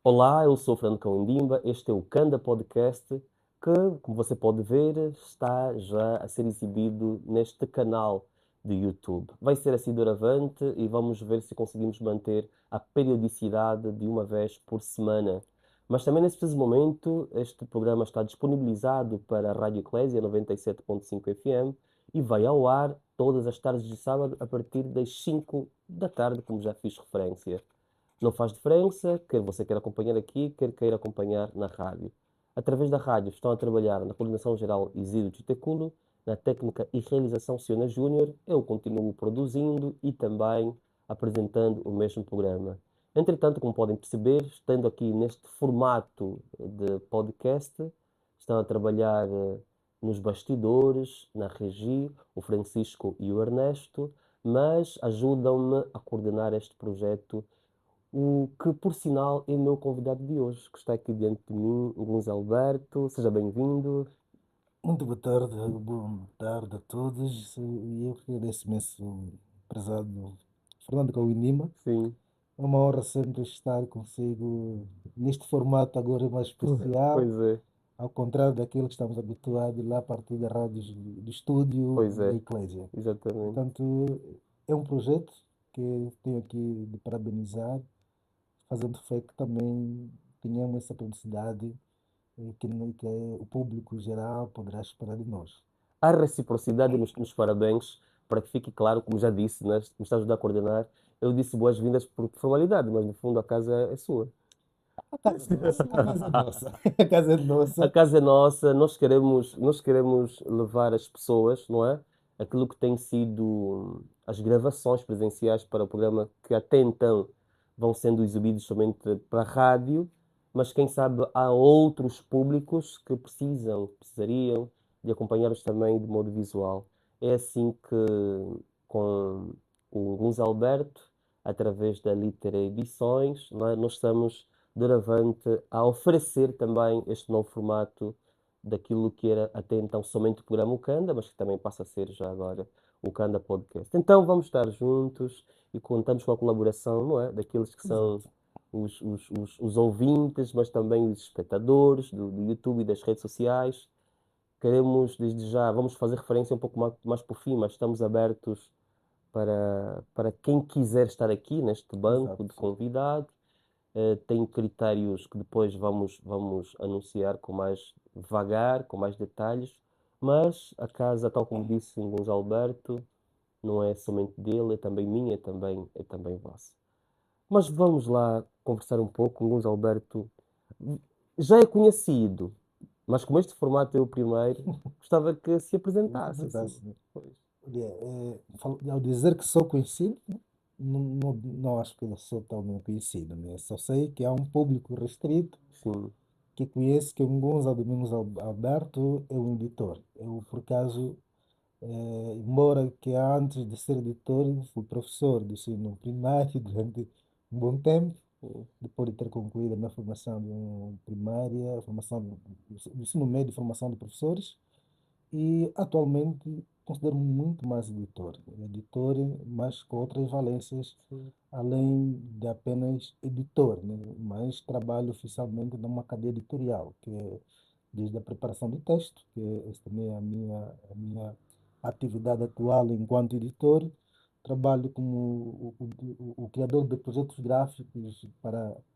Olá, eu sou o Fernando Cão. Este é o Canda Podcast, que, como você pode ver, está já a ser exibido neste canal de YouTube. Vai ser assim doravante e vamos ver se conseguimos manter a periodicidade de uma vez por semana. Mas também nesse preciso momento, este programa está disponibilizado para a Rádio Eclésia 97.5 FM e vai ao ar todas as tardes de sábado a partir das 5 da tarde, como já fiz referência. Não faz diferença, quer você queira acompanhar aqui, quer queira acompanhar na rádio. Através da rádio estão a trabalhar na coordenação geral Isidro Titeculo, na técnica e realização Ciona Júnior. Eu continuo produzindo e também apresentando o mesmo programa. Entretanto, como podem perceber, estando aqui neste formato de podcast, estão a trabalhar nos bastidores, na regi, o Francisco e o Ernesto, mas ajudam-me a coordenar este projeto, o que, por sinal, é o meu convidado de hoje, que está aqui diante de mim, o Luís Alberto. Seja bem-vindo. Muito boa tarde a todos. E eu que agradeço imenso, prezado Fernando Cauinima. Sim, É uma honra sempre estar consigo neste formato agora mais especial, pois é, ao contrário daquilo que estamos habituados lá a partir da rádio do estúdio pois da é, Eclésia. exatamente. Portanto, é um projeto que tenho aqui de parabenizar, fazendo fé que também tenhamos essa publicidade que o público geral poderá esperar de nós. Há reciprocidade nos parabéns, para que fique claro, como já disse, né, me está a ajudar a coordenar. Eu disse boas-vindas por formalidade, mas no fundo a casa é sua. A casa é nossa, a casa é nossa, a casa é A nossa. casa é nossa, nós queremos levar as pessoas, não é? Aquilo que tem sido as gravações presenciais para o programa, que até então vão sendo exibidos somente para a rádio, mas quem sabe há outros públicos que precisariam de acompanhar-nos também de modo visual. É assim que, com o Luís Alberto, através da Litera Edições, não é? Nós estamos doravante a oferecer também este novo formato daquilo que era até então somente o programa Ukanda, mas que também passa a ser já agora o Ukanda Podcast. Então vamos estar juntos e contamos com a colaboração, não é? Daqueles que são Exato. os ouvintes, mas também os espectadores do YouTube e das redes sociais. Queremos, desde já, vamos fazer referência um pouco mais por fim, mas estamos abertos para quem quiser estar aqui neste banco de Exato. convidados. Tem critérios que depois vamos anunciar com mais vagar, com mais detalhes, mas a casa, tal como disse o Luís Alberto, não é somente dele, é também minha, é também vossa. Mas vamos lá conversar um pouco. O Luís Alberto já é conhecido, mas como este formato é o primeiro, gostava que se apresentasse assim. Fantástico. Pois. Olha, ao dizer que sou conhecido, não acho que eu sou tão bem conhecido, né? Só sei que há um público restrito Sim, que conhece que o Gonçalo Domingos Alberto é um editor. Eu, por acaso, embora que antes de ser editor, fui professor de ensino primário durante um bom tempo, sim, depois de ter concluído a minha formação primária, formação do ensino médio, formação de professores, e atualmente considero-me muito mais editor, mas com outras valências, sim. além de apenas editor, né? Mas trabalho oficialmente numa cadeia editorial, que é desde a preparação do texto, que essa também é a minha atividade atual enquanto editor. Trabalho como o criador de projetos gráficos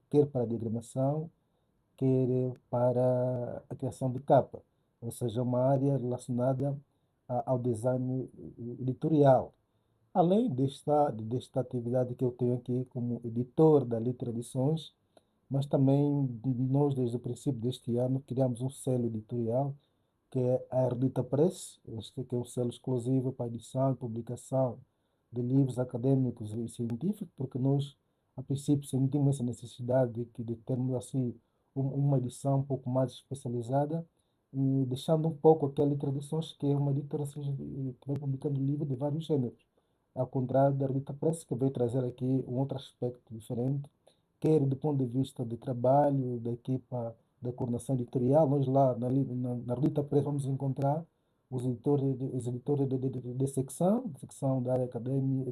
quer para a diagramação, quer para a criação de capa, ou seja, uma área relacionada ao design editorial. Além desta atividade que eu tenho aqui como editor da Litera Edições, mas também nós, desde o princípio deste ano, criamos um selo editorial, que é a Erdita Press, este que é um selo exclusivo para edição e publicação de livros acadêmicos e científicos, porque nós, a princípio, sentimos essa necessidade de termos assim uma edição um pouco mais especializada, e deixando um pouco aquela tradições que é uma editora assim, que vai publicando livros de vários gêneros, ao contrário da Erdita Press, que veio trazer aqui um outro aspecto diferente, quer do ponto de vista de trabalho, da equipa da coordenação editorial. Nós lá na Revista Press vamos encontrar os editores de secção da área acadêmica,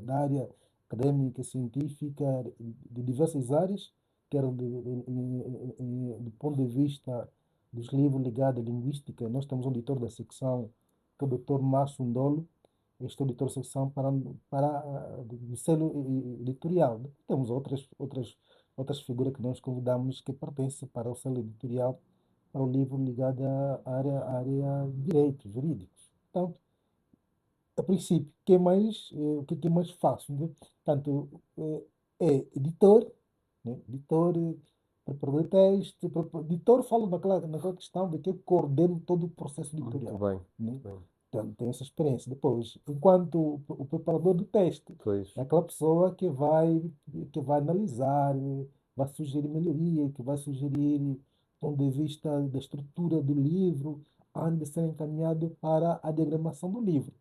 da área acadêmica, científica, de diversas áreas, quer do ponto de vista dos livros ligados à linguística. Nós temos um editor da secção, que é o Dr. Márcio Ndolo, este editor da secção do selo editorial. Temos outras figuras que nós convidamos que pertencem para o selo editorial, para o livro ligado à área de direitos jurídicos. Então, a princípio, o que é mais fácil, né? Portanto, é editor, né? Editor, preparador de texto, editor fala naquela questão de que eu coordeno todo o processo Muito editorial, bem, né? muito bem. Portanto, tem essa experiência. Depois, enquanto o preparador do texto Pois. é aquela pessoa que vai analisar, vai sugerir melhoria, que vai sugerir do ponto de vista da estrutura do livro, antes de ser encaminhado para a diagramação do livro.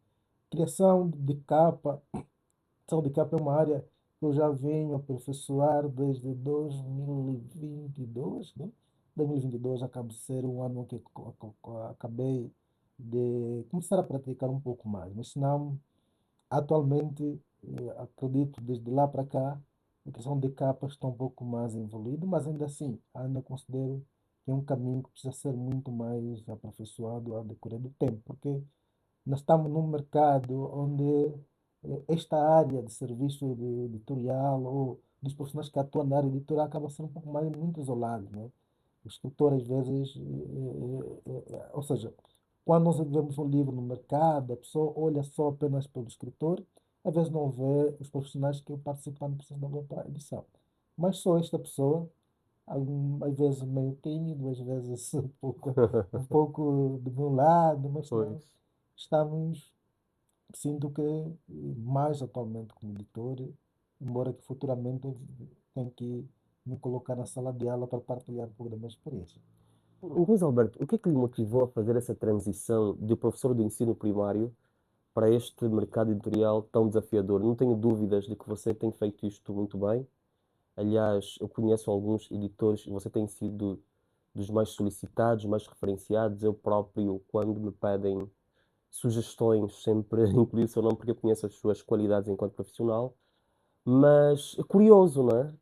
Criação de capa. Criação de capa é uma área que eu já venho a professoar desde 2022, né? 2022 acaba de ser um ano que acabei de começar a praticar um pouco mais, mas senão, atualmente, acredito, desde lá para cá, a criação de capas está um pouco mais evoluída, mas ainda assim, ainda considero que é um caminho que precisa ser muito mais aperfeiçoado ao decorrer do tempo, porque nós estamos num mercado onde esta área de serviço editorial ou dos profissionais que atuam na área editorial acaba sendo um pouco mais muito isolado, né? O escritor, às vezes, ou seja, quando nós vemos um livro no mercado, a pessoa olha só apenas pelo escritor, às vezes não vê os profissionais que participam do processo da outra edição. Mas só esta pessoa, às vezes meio tímido, às vezes um pouco do meu lado, mas Pois. não estamos, sinto que mais atualmente como editor, embora que futuramente eu tenha que me colocar na sala de aula para partilhar um pouco da minha experiência. Luís Alberto, o que é que lhe motivou a fazer essa transição de professor do ensino primário para este mercado editorial tão desafiador? Não tenho dúvidas de que você tem feito isto muito bem. Aliás, eu conheço alguns editores e você tem sido dos mais solicitados, mais referenciados. Eu próprio, quando me pedem sugestões, sempre incluo o seu nome porque eu conheço as suas qualidades enquanto profissional. Mas é curioso, não é?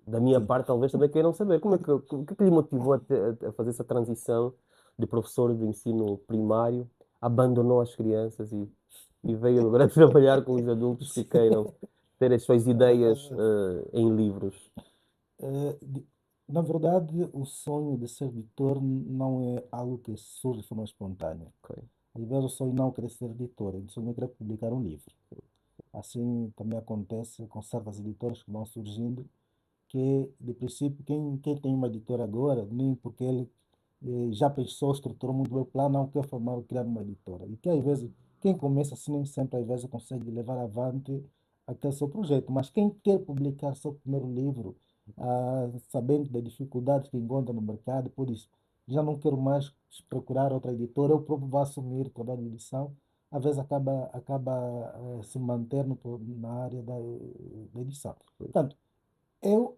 Da minha Sim. parte, talvez também queiram saber o que é que lhe motivou a fazer essa transição de professor de ensino primário, abandonou as crianças e veio agora trabalhar com os adultos que queiram ter as suas ideias em livros. Eh, de- Na verdade, o sonho de ser editor não é algo que surge de forma espontânea. Ok. Às vezes, o sonho não é querer ser editor, o sonho é querer publicar um livro. Assim também acontece com certas editoras que vão surgindo, que, de princípio, quem tem uma editora agora, nem porque ele já pensou, estruturou muito bem o plano, não quer formar ou criar uma editora. E que, às vezes, quem começa assim, nem sempre, às vezes, consegue levar avante aquele seu projeto. Mas quem quer publicar seu primeiro livro, sabendo das dificuldades que encontra no mercado, por isso, já não quero mais procurar outra editora, eu próprio vou assumir o trabalho de edição, às vezes acaba se mantendo na área da edição. Portanto, eu,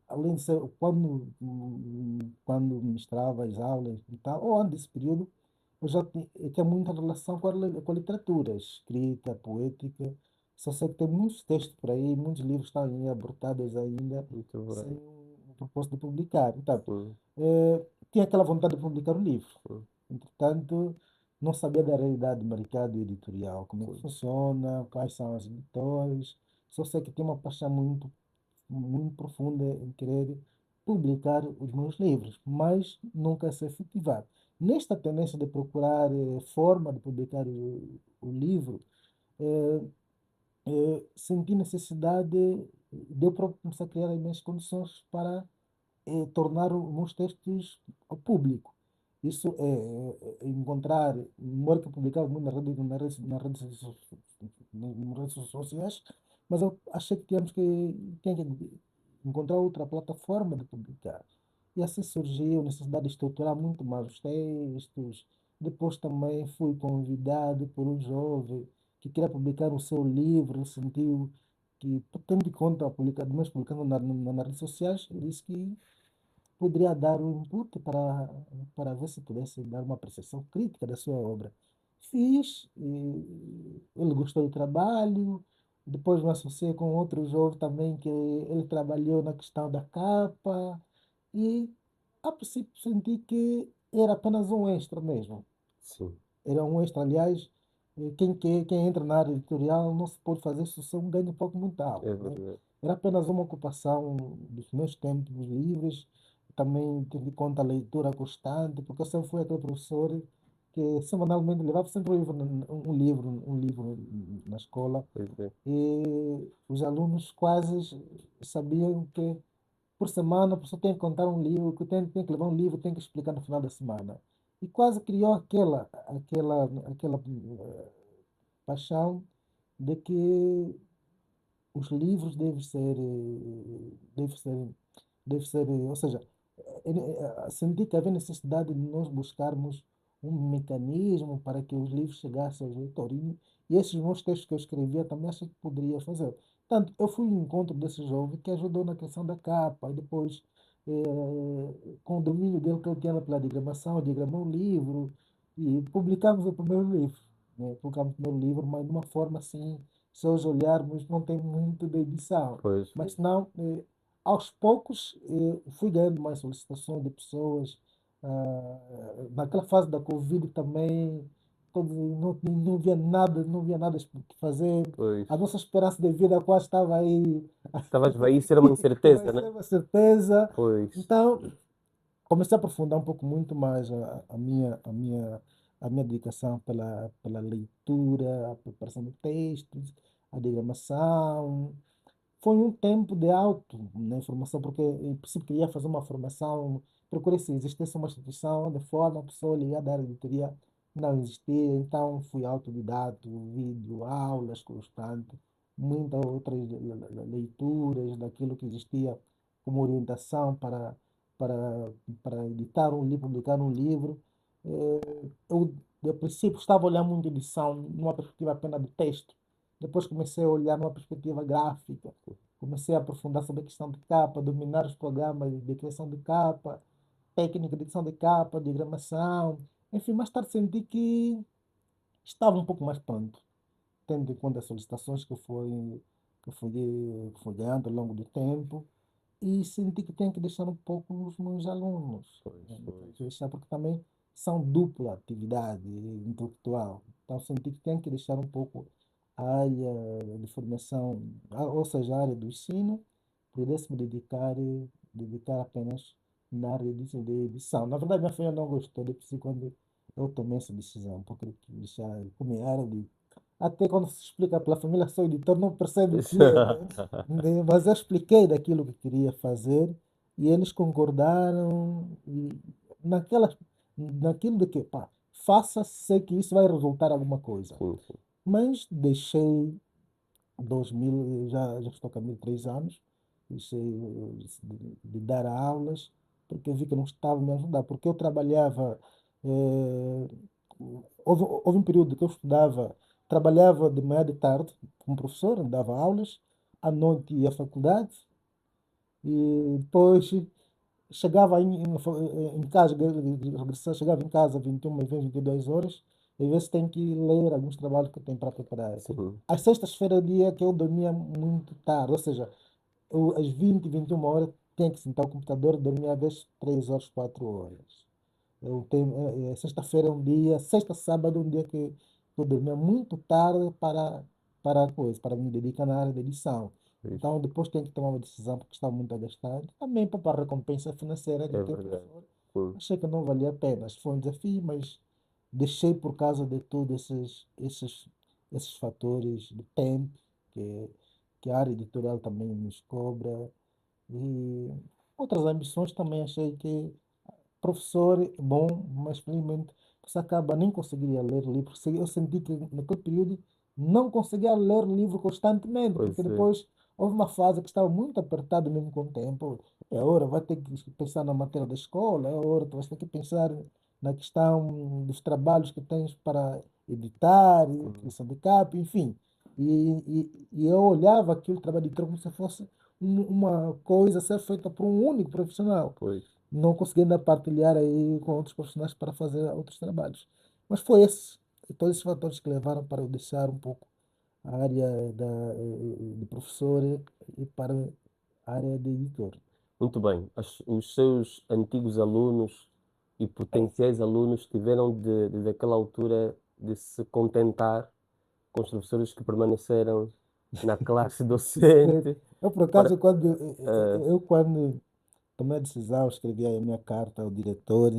além de ser, quando ministrava as aulas e tal, ou antes desse período, eu tinha muita relação com a literatura, escrita, poética. Só sei que tem muitos textos por aí, muitos livros estão aí abortados ainda, Muito sem bem. o propósito de publicar. Então, Sim, tinha aquela vontade de publicar um livro. sim, Entretanto, não sabia da realidade do mercado editorial, como é que sim. funciona, quais são as editoras. Só sei que tenho uma paixão muito, muito profunda em querer publicar os meus livros, mas nunca se efetivar. Nesta tendência de procurar forma de publicar o livro, eh, senti necessidade de eu próprio começar a criar as minhas condições para tornar os meus textos ao público. Isso é encontrar, embora que eu publicava muito nas redes sociais, mas eu achei que tinha que encontrar outra plataforma de publicar. E assim surgiu a necessidade de estruturar muito mais os textos. Depois também fui convidado por um jovem que queria publicar o seu livro, ele sentiu que, tendo em conta a publicação, mas publicando nas redes sociais, ele disse que poderia dar um input para ver se pudesse dar uma apreciação crítica da sua obra. Fiz, e ele gostou do trabalho, Depois me associei com outro jovem também que ele trabalhou na questão da capa e a princípio senti que era apenas um extra mesmo. sim, Era um extra, aliás, quem entra na área editorial não se pode fazer isso sem um ganho um pouco muito alto, é né? verdade. Era apenas uma ocupação dos meus tempos livres, também tendo em conta a leitura constante, porque eu sempre fui aquele professor que semanalmente levava sempre um livro na escola, Pois é, e os alunos quase sabiam que por semana a pessoa tem que contar um livro, que tem que levar um livro, tem que explicar no final da semana. E quase criou aquela paixão de que os livros ou seja, senti que havia necessidade de nós buscarmos um mecanismo para que os livros chegassem aos leitores. E esses meus textos que eu escrevia também achei que poderia fazer. Portanto, eu fui ao encontro desse jovem que ajudou na questão da capa, e depois, com o domínio dele que ele tinha pela diagramação, diagramou um livro e publicamos o primeiro livro. Né? Publicamos o primeiro livro, mas de uma forma assim, se hoje olharmos, não tem muito de edição. pois, Mas não, aos poucos, fui ganhando mais solicitações de pessoas. Naquela fase da Covid também, não havia nada, não havia nada que fazer. pois. A nossa esperança de vida quase estava aí, Estavas a isso era uma vai incerteza, né? ser uma certeza. Pois, Então, comecei a aprofundar um pouco muito mais a minha dedicação pela leitura, a preparação de textos, a diagramação. Foi um tempo de alto na informação, porque em princípio queria fazer uma formação, procurei se existisse uma instituição de forma a pessoa ligada à área de editoria, não existia, então fui autodidata, vídeo, aulas constantes, muitas outras leituras daquilo que existia como orientação para, para editar um livro, publicar um livro. Eu, de princípio, estava olhando muito edição numa perspectiva apenas de texto, depois comecei a olhar numa perspectiva gráfica. Comecei a aprofundar sobre a questão de capa, dominar os programas de criação de capa, técnica de edição de capa, diagramação. Enfim, mais tarde senti que estava um pouco mais pronto, tendo em conta as solicitações que fui ganhando ao longo do tempo, e senti que tenho que deixar um pouco os meus alunos, pois, né? Tenho pois. que deixar porque também são dupla atividade intelectual. Então senti que tenho que deixar um pouco a área de formação, ou seja, a área do ensino, pudesse me dedicar apenas na área de edição. Na verdade, minha filha não gostou de si quando eu tomei essa decisão, porque eu quis deixar como é área de. Até quando se explica pela família, sou editor, não percebe o que é, né? Mas eu expliquei daquilo que queria fazer e eles concordaram e naquela, naquilo de que, pá, faça, sei que isso vai resultar alguma coisa. Sim, sim. Mas deixei 2000, já estou com 3 anos, deixei de dar aulas, porque eu vi que não estava a me ajudar, porque eu trabalhava, eh, houve um período que eu estudava, trabalhava de manhã de tarde como professor, dava aulas, à noite ia à faculdade, e depois chegava em casa, chegava em casa 21, 22 horas, e às vezes tem que ler alguns trabalhos que eu tenho para preparar. Sim, Às sextas-feiras, é o dia que eu dormia muito tarde, ou seja, eu, às 20, 21 horas, tinha que sentar o computador e dormia às vezes 3 horas, 4 horas. Sexta-feira é um dia, sexta, sábado é um dia que eu dormia muito tarde para a coisa, para me dedicar na área de edição. pois. Então, depois tenho que tomar uma decisão porque estava muito a gastar. Também para a recompensa financeira de É ter verdade. professor. Sim, Achei que não valia a pena. Foi um desafio, mas deixei por causa de todos esses fatores de tempo que, que a área editorial também nos cobra. E outras ambições também achei que professor é bom, mas felizmente você acaba nem conseguiria ler livro. Eu senti que naquele período não conseguia ler livro constantemente, porque pois é. depois houve uma fase que estava muito apertado mesmo com o tempo. É hora, vai ter que pensar na matéria da escola, é hora, tu vais ter que pensar na questão dos trabalhos que tens para editar, Sim, criação de capa, enfim. E eu olhava aquele trabalho de campo como se fosse uma coisa a ser feita por um único profissional, pois. não consegui ainda partilhar aí com outros profissionais para fazer outros trabalhos. Mas foi esse, todos esses fatores que levaram para eu deixar um pouco a área de professor e para a área de editor. Muito bem. Os seus antigos alunos e potenciais alunos tiveram desde aquela altura de se contentar com os professores que permaneceram na classe docente Eu, por para... acaso, quando, ah, quando tomei a decisão, escrevi a minha carta ao diretor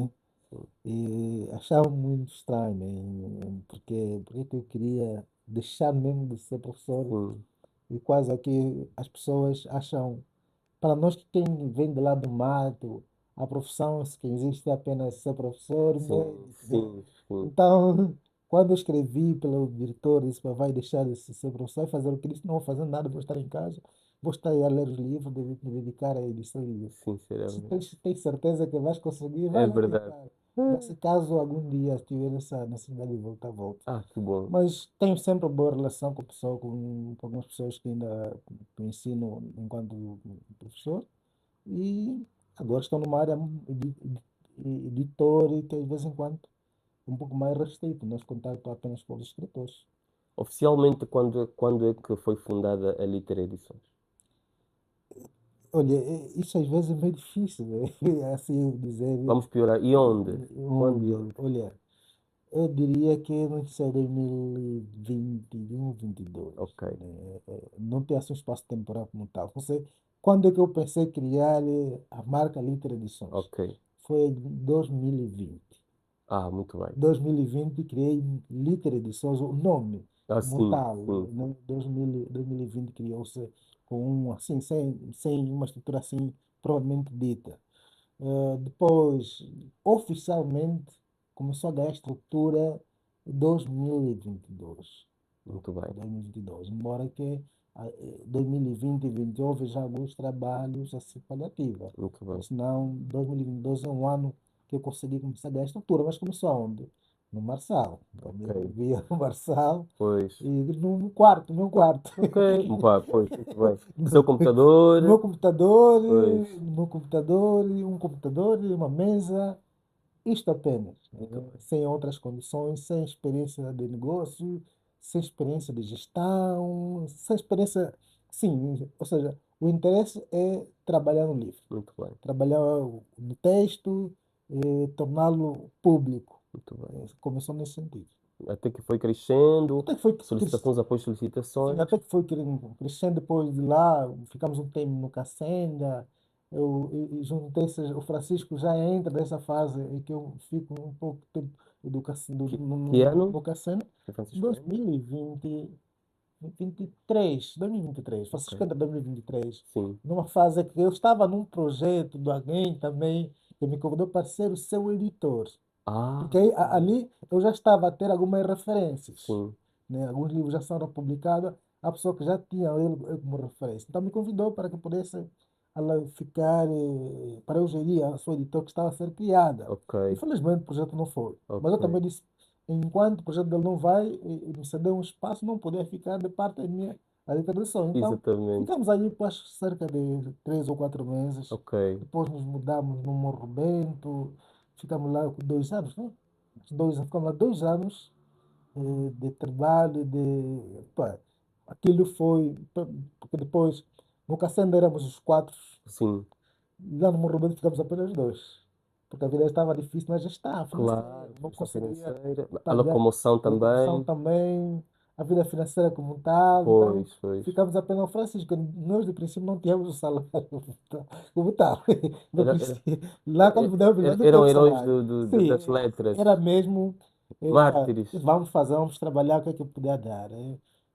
e achava muito estranho, né? Porque eu queria deixar mesmo de ser professor sim, e quase aqui as pessoas acham, para nós que quem vem do lado do mato, a profissão que existe é apenas ser professor, sim, médico, né? sim, sim, Então, quando eu escrevi pelo diretor, disse: "Mas vai deixar de ser professor, vai fazer o que disse, não vou fazer nada, vou estar em casa, vou estar a ler os livros, me dedicar à edição de livros. Se sinceramente. tens certeza que vais conseguir, É vai lá verdade. tentar. Mas se caso algum dia tiver essa necessidade de voltar, volta. Ah, que bom. Mas tenho sempre uma boa relação com, pessoa, com algumas pessoas que ainda que eu ensino enquanto professor. E agora estou numa área editor e que de vez em quando um pouco mais restrito, nós contato apenas com os escritores. Oficialmente, quando é que foi fundada a Liter Edições? Olha, isso às vezes é meio difícil, né? Assim dizer Vamos piorar. E onde? Quando e onde. onde? Olha, eu diria que não sei, 2021, 22. Ok, Né? Não tem assim um espaço temporal como tal. Não sei quando é que eu pensei em criar a marca Liter Edições. ok. Foi em 2020. Ah, muito bem. 2020 criei Liter Edições, o nome Ah, como sim, tal, sim. né? 2020 criou-se com assim, sem uma estrutura assim propriamente dita. Depois, oficialmente, começou a ganhar estrutura em 2022. Muito bem, 2022. Embora que 2020 e 2021 houve já alguns trabalhos assim paliativa. muito bem. Porque senão 2022 é um ano que eu consegui começar a ganhar estrutura, mas começou aonde? No Marçal. Ok, Eu vivia no Marçal pois. e no quarto, no quarto. Ok, pá, pois, muito bem. O seu No computador, pois, no meu computador, um computador e uma mesa, isto apenas, muito né? bem. Sem outras condições, sem experiência de negócio, sem experiência de gestão, sem experiência, sim, ou seja, o interesse é trabalhar no livro, Muito bem, trabalhar no texto, torná-lo público. muito bem. Começou nesse sentido. Até que foi crescendo, Até que foi solicitações após sim, solicitações. até que foi crescendo depois de lá, ficamos um tempo no Cacenda, eu juntei-se, o Francisco já entra nessa fase em que eu fico um pouco tempo Que, que ano no Cacenda, que Francisco entra? 2020, 2023, Ok, Francisco entra em 2023, sim. numa fase que eu estava num projeto de alguém também que me convidou para ser o seu editor. Ah, Porque aí, ok. ali eu já estava a ter algumas referências, Sim, né? Alguns livros já foram publicados, a pessoa que já tinha ele como referência. Então me convidou para que pudesse ela ficar, para eu gerir a sua editora que estava a ser criada. ok, Infelizmente o projeto não foi. Mas eu ok. também disse, enquanto o projeto dele não vai, e me cedeu um espaço, não poder ficar de parte da minha a literação. Então Exatamente. ficamos ali por acho, cerca de 3 ou 4 meses. Ok. Depois nos mudamos no Morro Bento, ficamos lá 2 anos, né? Ficamos lá 2 anos de trabalho, pá, aquilo foi, porque depois no Cacenda éramos os quatro, Sim, lá no Morro Bento ficamos apenas dois, porque a vida estava difícil na gestão financeira, claro. não Questão conseguia financeira. A pagar locomoção a locomoção também. também, a vida financeira como tal, então Pois, pois. ficamos apenas ao Francisco, nós de princípio não tínhamos o salário como tal, no Era, era, princípio, lá quando mudamos lá não eram temos heróis salário, das sim, letras. era mesmo, pá, Mártires. vamos fazer, vamos trabalhar, o que é que puder dar,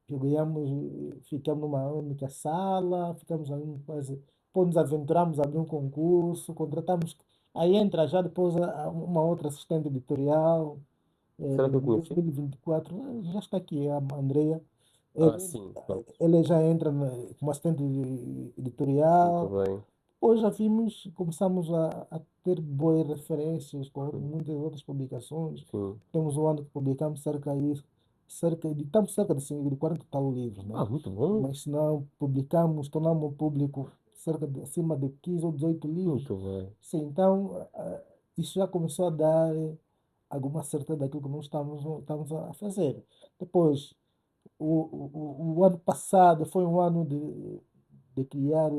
jogamos, ficamos numa única sala, ficamos ali quase, depois nos aventuramos a abrir um concurso, contratamos. Aí entra já depois uma outra assistente editorial, Será que eu em conheci? 2024, já está aqui, a Andrea. Ah, Ele, sim, pronto. ele já entra como assistente Muito editorial. bem. Hoje já vimos, começamos a ter boas referências com Sim, muitas outras publicações. sim. Temos um ano que publicamos estamos cerca de 40 tal livros, Ah, né? muito bom. Mas se não publicamos, tornamos o público acima de 15 ou 18 livros. Muito bem. Sim, então isso já começou a dar alguma certeza daquilo que nós estamos a fazer. Depois, o ano passado foi um ano de criar,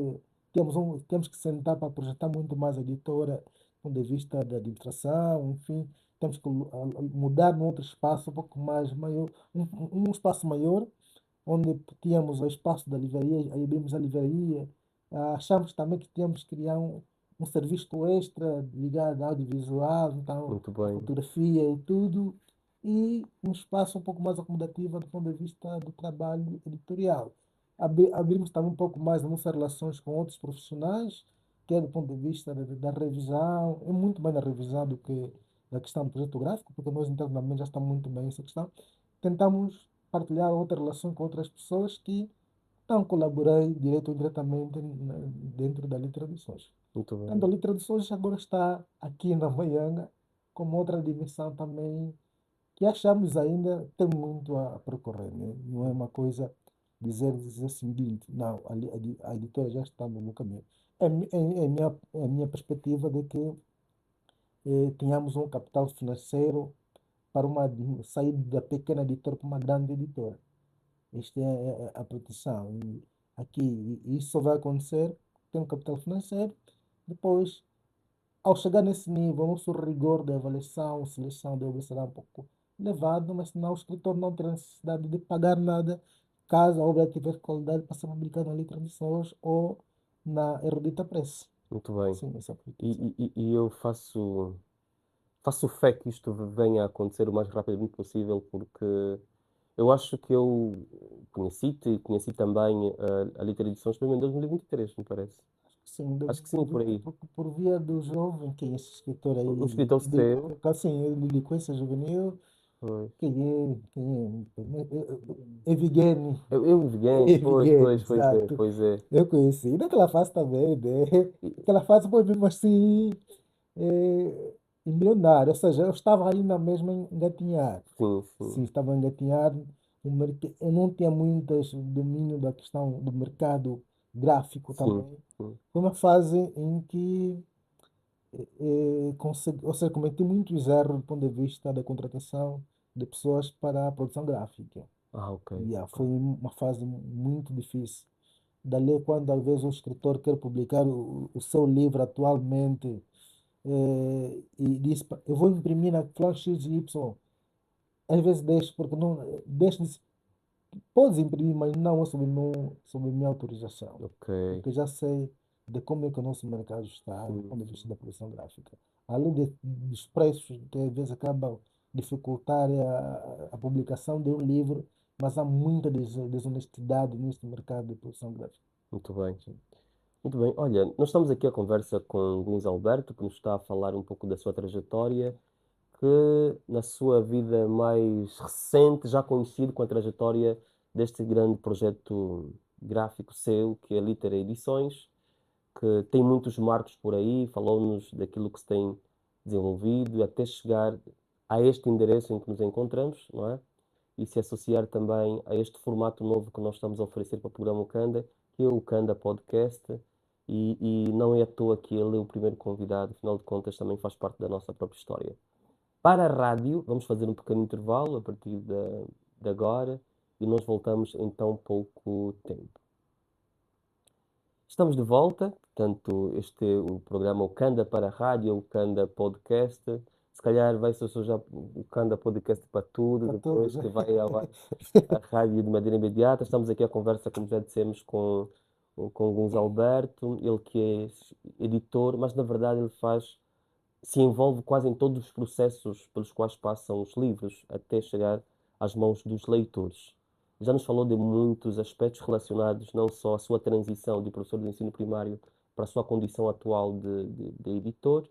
temos que sentar para projetar muito mais a editora, do ponto de vista da administração, enfim, temos que mudar num outro espaço um pouco mais maior, um espaço maior, onde tínhamos o espaço da livraria, aí abrimos a livraria. Achamos também que tínhamos que criar um serviço extra ligado ao audiovisual, então, Muito a bem, fotografia e tudo, e um espaço um pouco mais acomodativo do ponto de vista do trabalho editorial. Abrimos também um pouco mais as nossas relações com outros profissionais, que é do ponto de vista da revisão, é muito mais na revisão do que na questão do projeto gráfico, porque nós internamente já estamos muito bem nessa questão. Tentamos partilhar outra relação com outras pessoas que não colaborei direto ou indiretamente dentro da Litra Edições. muito Tanto a bem. Litra Edições agora está aqui na Maianga, como outra dimensão também que achamos ainda tem muito a percorrer, né? Não é uma coisa dizer o seguinte, não, a editora já está no caminho. É a minha perspectiva de que tenhamos um capital financeiro para sair da pequena editora para uma grande editora. Esta é a proteção. E aqui, isso só vai acontecer tendo capital financeiro. Depois, ao chegar nesse nível, o nosso rigor de avaliação, seleção deve ser um pouco elevado, mas senão o escritor não terá necessidade de pagar nada caso a obra tiver qualidade para ser publicada na Letra de Sons ou na Erudita Press. Muito bem. Sim, essa é a proteção. E eu faço fé que isto venha a acontecer o mais rapidamente possível, porque eu acho que eu conheci-te e conheci também a Litera Edições foi em 2023, me parece. Sim, Acho que sim, por aí. por via do jovem, quem é esse escritor Um aí, escritor seu. assim, delinquência juvenil, Pois. quem é Evgeny, Eu Evgeny, Evgeny, exato. pois é. Eu conheci, naquela fase também, né? E- Aquela fase foi mesmo assim, embrionário, ou seja, eu estava ainda mesmo a engatinhar. Sim, Sim, sim, estava a engatinhar, eu não tinha muito domínio da questão do mercado gráfico sim, também. sim. Foi uma fase em que ou seja, cometi muitos erros do ponto de vista da contratação de pessoas para a produção gráfica. Ah, ok, Foi ok. uma fase muito difícil. Dali, quando às vezes o escritor quer publicar o seu livro atualmente e diz, eu vou imprimir na Flash XY, às vezes deixo, porque não, deixo, podes imprimir, mas não sob minha autorização, Ok, porque já sei de como é que o nosso mercado está, do sim, ponto de vista sim. da produção gráfica. Além dos preços, que às vezes acabam dificultar a publicação de um livro, mas há muita desonestidade neste mercado de produção gráfica. Muito bem. Sim. Muito bem. Olha, nós estamos aqui a conversa com o Luís Alberto, que nos está a falar um pouco da sua trajetória, que na sua vida mais recente, já conhecido com a trajetória deste grande projeto gráfico seu, que é a Litera Edições, que tem muitos marcos por aí, falou-nos daquilo que se tem desenvolvido até chegar a este endereço em que nos encontramos, não é? E se associar também a este formato novo que nós estamos a oferecer para o programa Ukanda, que é o Ukanda Podcast, e não é à toa que ele é o primeiro convidado, afinal de contas também faz parte da nossa própria história. Para a rádio, vamos fazer um pequeno intervalo a partir de agora e nós voltamos em tão pouco tempo. Estamos de volta, portanto, este é o programa O Canda para a Rádio, o Canda Podcast. Se calhar vai ser só já o Canda Podcast para tudo, Para todos, depois né? que vai ao ar a rádio de maneira imediata. Estamos aqui a conversa, como já dissemos, com o Gonçalo Alberto, ele que é editor, mas na verdade ele se envolve quase em todos os processos pelos quais passam os livros, até chegar às mãos dos leitores. Já nos falou de muitos aspectos relacionados não só à sua transição de professor de ensino primário para a sua condição atual de editor,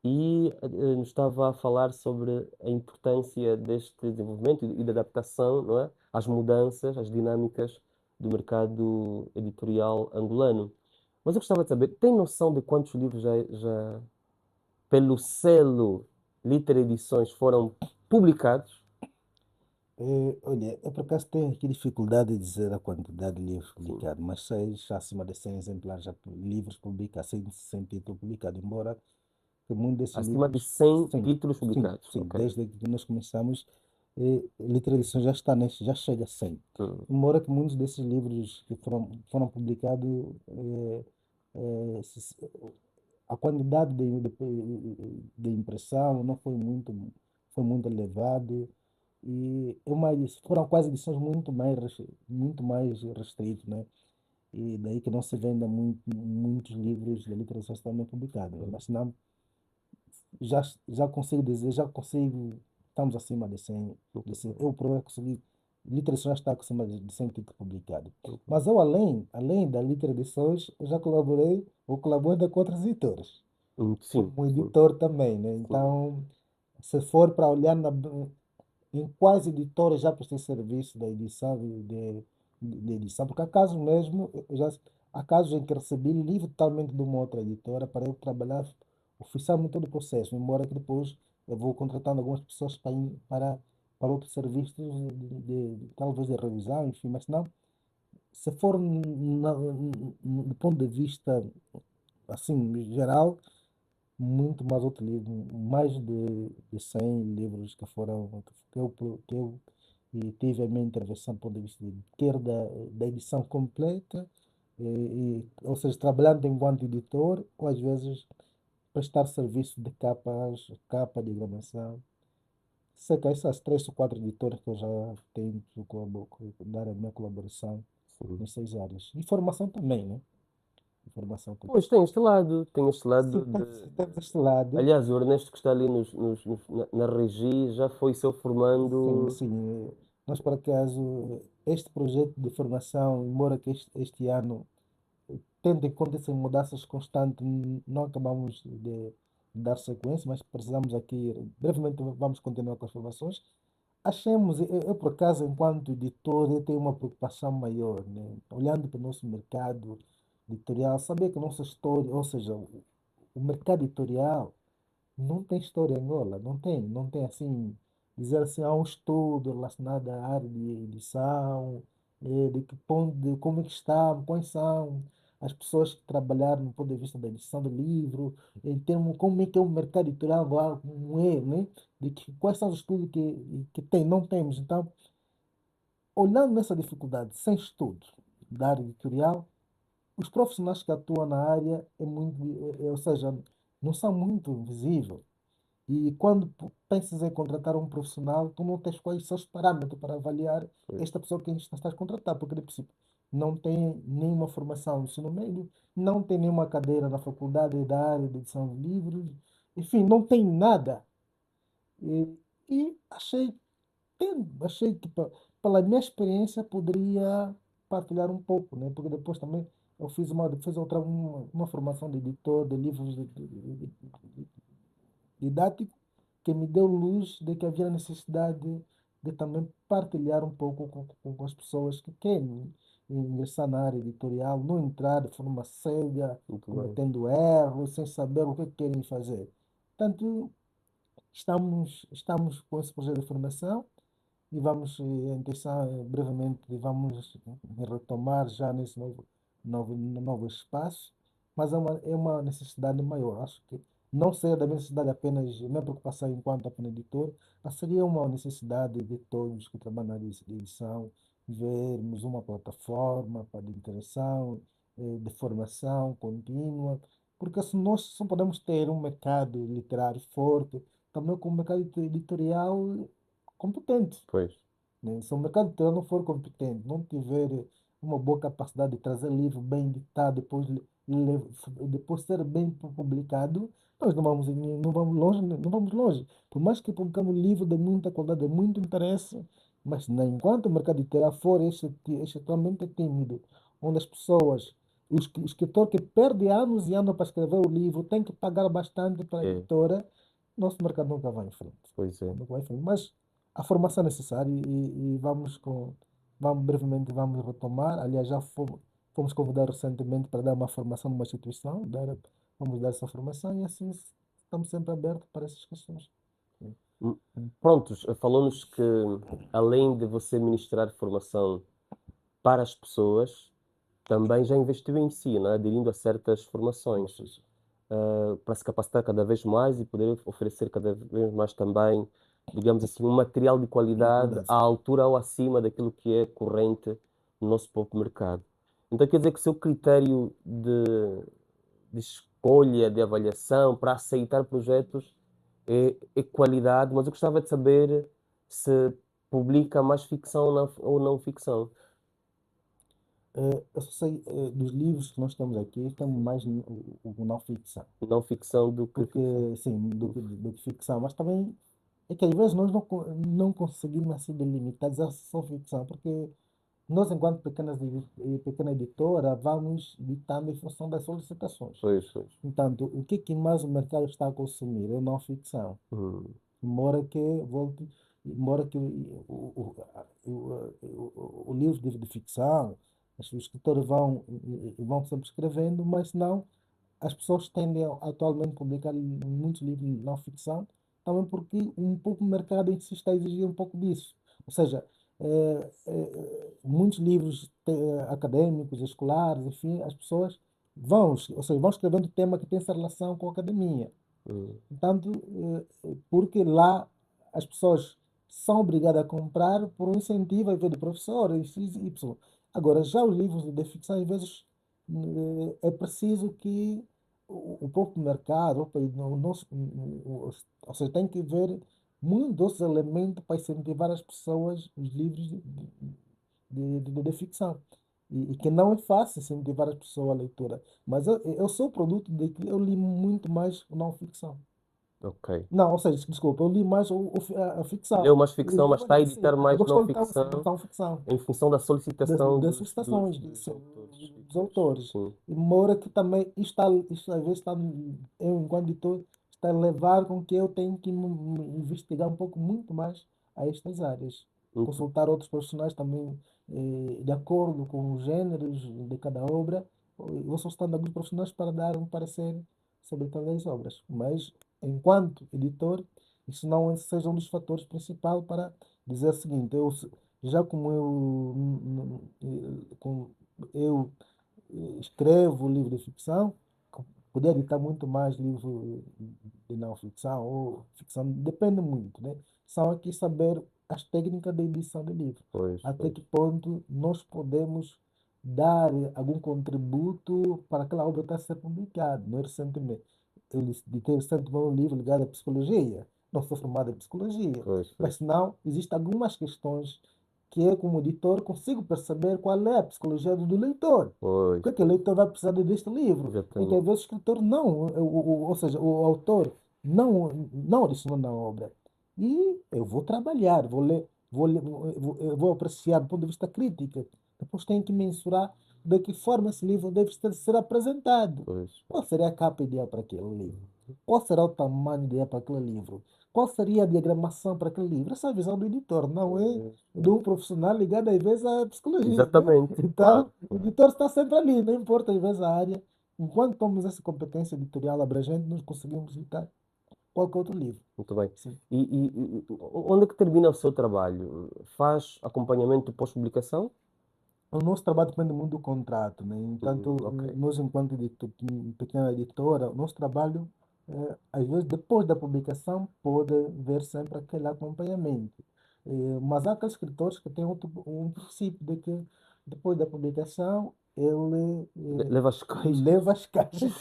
e nos estava a falar sobre a importância deste desenvolvimento e da adaptação, não é, às mudanças, às dinâmicas do mercado editorial angolano. Mas eu gostava de saber, tem noção de quantos livros já pelo selo Liter Edições foram publicados? Olha, eu por acaso tenho aqui dificuldade de dizer a quantidade de livros Sim. publicados, mas sei já acima de 100 exemplares, livros publicados, sem título publicado, embora que muitos desses Acima de livros, 100 sim, títulos sim, publicados. sim, Ok. desde que nós começamos, Literatura Edição já está neste, já chega a 100. Hum, Embora que muitos desses livros que foram publicados, a quantidade de impressão não foi muito elevado e foram quase edições muito mais restritas, né? E daí que não se venda muitos livros de literatura também publicados. hum, Mas não, já, já consigo dizer, estamos acima de 100, muito de 100. bem, Eu próprio consegui, literatura já está acima de 100 títulos publicados. muito bem. Mas eu, além da literações, eu já colaborei, ou colaboro ainda com outras editoras, Sim, como sim, editor também, né? sim. Então, se for para olhar em quais editoras já prestei serviço da edição de edição, porque há casos mesmo, há casos em que recebi livro totalmente de uma outra editora para eu trabalhar oficialmente todo o processo, embora que depois eu vou contratando algumas pessoas para outros serviços talvez de revisão, enfim, mas não, se for do ponto de vista assim geral, muito mais outro livro, mais de 100 livros que foram que eu tive a minha intervenção do ponto de vista quer da edição completa, ou seja, trabalhando enquanto editor, ou às vezes prestar serviço de capa, diagramação. Sei que essas três ou quatro editoras que eu já tenho que dar a minha colaboração Sim. nessas áreas. E formação também, né? Formação também. Pois tem este lado Sim, temos este lado. Aliás, o Ernesto que está ali na Regi já foi seu Sim, formando. sim. Nós, por acaso, este projeto de formação, embora que este ano, tendo em conta essas mudanças constantes, não acabamos de dar sequência, mas precisamos aqui, brevemente vamos continuar com as formações. Achemos, eu, por acaso, enquanto editor, eu tenho uma preocupação maior, né? Olhando para o nosso mercado editorial, saber que a nossa história, ou seja, o mercado editorial, não tem história em Angola, não tem assim, dizer assim, há um estudo relacionado à área de edição, de que ponto, de como é que está, quais são as pessoas que trabalharam no ponto de vista da edição do livro, em termos, como é que é o mercado editorial agora, como é, né? De que, quais são os estudos que tem, não temos. Então, olhando nessa dificuldade, sem estudo da área editorial, os profissionais que atuam na área ou seja, não são muito visíveis. E quando pensas em contratar um profissional, tu não tens quais são os parâmetros para avaliar Pois, esta pessoa que estás a contratar, porque de princípio não tem nenhuma formação no ensino médio, não tem nenhuma cadeira na faculdade da área de edição de livros, enfim, não tem nada. E, e achei que pela minha experiência poderia partilhar um pouco, né? Porque depois também eu fiz uma formação de editor de livros didático que me deu luz de que havia necessidade de também partilhar um pouco com as pessoas que querem ingressar na área editorial, não entrar de forma cega, muito bem. cometendo erros, sem saber o que querem fazer. Portanto, estamos com esse projeto de formação e a intenção brevemente vamos retomar já nesse novo espaço, mas é uma necessidade maior. Acho que não seria da minha necessidade apenas, minha preocupação enquanto apenas editor, mas seria uma necessidade de todos que trabalham na área de edição, vermos uma plataforma para de interação, de formação contínua, porque se nós só podemos ter um mercado literário forte, também com um mercado editorial competente, Pois, né? Se o mercado editorial não for competente, não tiver uma boa capacidade de trazer livro bem editado, depois ser bem publicado, nós não vamos longe, não vamos longe. Por mais que publicamos livro de muita qualidade, de muito interesse, mas enquanto o mercado editorial for extremamente tímido, onde as pessoas, o escritor que perde anos e anos para escrever o livro, tem que pagar bastante para a é, editora, nosso mercado nunca vai em frente. pois é. Nunca vai em frente. Mas a formação é necessária e brevemente vamos retomar. Aliás, já fomos convidados recentemente para dar uma formação numa instituição, vamos dar essa formação e assim estamos sempre abertos para essas questões. Hum, Prontos, falou-nos que além de você ministrar formação para as pessoas, também já investiu em si, né? Aderindo a certas formações, Isso. para se capacitar cada vez mais e poder oferecer cada vez mais também digamos assim, um material de de qualidade qualidade. à altura ou acima daquilo que é corrente no nosso próprio mercado. Então quer dizer que o seu critério de escolha, de avaliação para aceitar projetos é qualidade, mas eu gostava de saber se publica mais ficção ou não ficção. Eu só sei, dos livros que nós temos aqui, temos mais o não ficção. Não ficção do que Porque, ficção. sim, do que ficção, mas também é que às vezes nós não conseguimos assim delimitar dizer só ficção, porque nós, enquanto pequena editora, vamos ditando em função das solicitações. Pois, pois. Portanto, o que mais o mercado está a consumir é não ficção. Hum, Embora que volte, embora que o livro de ficção, os escritores vão sempre escrevendo, mas não, as pessoas tendem atualmente a publicar muitos livros de não ficção, também porque um pouco o mercado em si está a exigir um pouco disso. Ou seja, muitos livros acadêmicos, escolares, enfim, as pessoas ou seja, vão escrevendo tema que tem essa relação com a academia. hum, Portanto, porque lá as pessoas são obrigadas a comprar por um incentivo, a ver do professor, X, Y. Agora, já os livros de ficção, às vezes, é preciso que o próprio mercado, opa, o nosso, ou seja, tem que ver muitos desses elementos para incentivar as pessoas, os livros de ficção. E que não é fácil incentivar as pessoas à leitura. Mas eu sou produto de que eu li muito mais não ficção. ok. Não, ou seja, desculpa, eu li mais a ficção. Leu mais ficção, mas está a Sim, editar eu mais gosto não de estar ficção não ficção. em função da solicitação Das solicitações dos autores, dos escritores. autores. Sim. E mora que também isto às vezes está, eu, enquanto editor, está a levar com que eu tenho que me investigar um pouco muito mais a estas áreas. Muito, Consultar outros profissionais também, de acordo com os gêneros de cada obra. Eu vou solicitando alguns profissionais para dar um parecer sobre cada as obras. Mas, enquanto editor, isso não seja um dos fatores principais para dizer o seguinte, já como eu escrevo livro de ficção, poder editar muito mais livro de não ficção ou ficção, depende muito, né? Só aqui saber as técnicas de edição de livro. pois, Até pois. que ponto nós podemos dar algum contributo para aquela obra estar a ser publicada. Não é recentemente. Eu editei recentemente um livro ligado à psicologia. Não sou formado em psicologia, Pois, pois, mas não, existem algumas questões que eu, como editor, consigo perceber qual é a psicologia do leitor. O pois, que é que o pois. leitor vai precisar deste livro? Em que às Exatamente. vezes o escritor não, ou seja, o autor não adicionou na obra. E eu vou trabalhar, vou ler, eu vou apreciar do ponto de vista crítico. Depois tenho que mensurar de que forma esse livro deve ser apresentado. Pois. Qual seria a capa ideal para aquele livro? Qual será o tamanho ideal para aquele livro? Qual seria a diagramação para aquele livro? Essa é a visão do editor, não é Pois, de pois. um profissional ligado às vezes à psicologia, né? Exatamente, Então, claro, o claro. editor está sempre ali, não importa às vezes a área. Enquanto temos essa competência editorial abrangente, nós conseguimos editar qualquer outro livro. Muito bem. Sim. E onde é que termina o seu trabalho? Faz acompanhamento pós-publicação? O nosso trabalho depende muito do contrato, né? Entanto, Ok. nós, enquanto pequena editora, o nosso trabalho, às vezes, depois da publicação, pode ver sempre aquele acompanhamento. Mas há aqueles escritores que têm um princípio de que, depois da publicação, ele Leva as coisas. leva as caixas.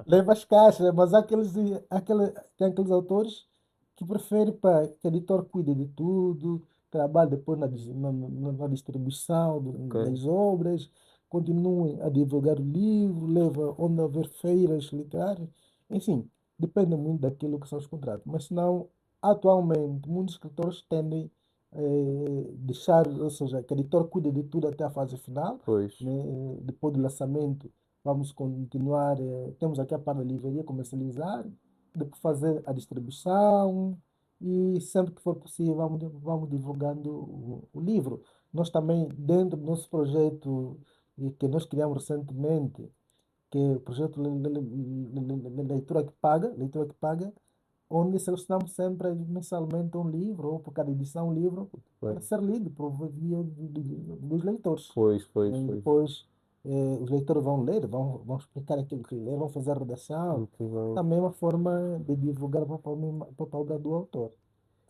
Leva as caixas, mas há tem aqueles autores que preferem que o editor cuide de tudo, trabalhe depois na distribuição Ok. das obras, continue a divulgar o livro, leva onde haver feiras literárias, enfim, depende muito daquilo que são os contratos. Mas senão, atualmente, muitos escritores tendem deixar, ou seja, que o editor cuide de tudo até a fase final, Pois. né? Depois do lançamento, vamos continuar, temos aqui a parte da livraria, comercializar, depois fazer a distribuição, e sempre que for possível vamos divulgando o livro. Nós também, dentro do nosso projeto que nós criamos recentemente, que é o projeto Leitura que Paga, onde selecionamos sempre mensalmente um livro, ou por cada edição um livro, para Bem. ser lido por via dos leitores. Pois, pois, E pois. depois os leitores vão ler, vão explicar aquilo que leram, vão fazer a redação. Muito bem. Também é uma forma de divulgar a própria obra do autor.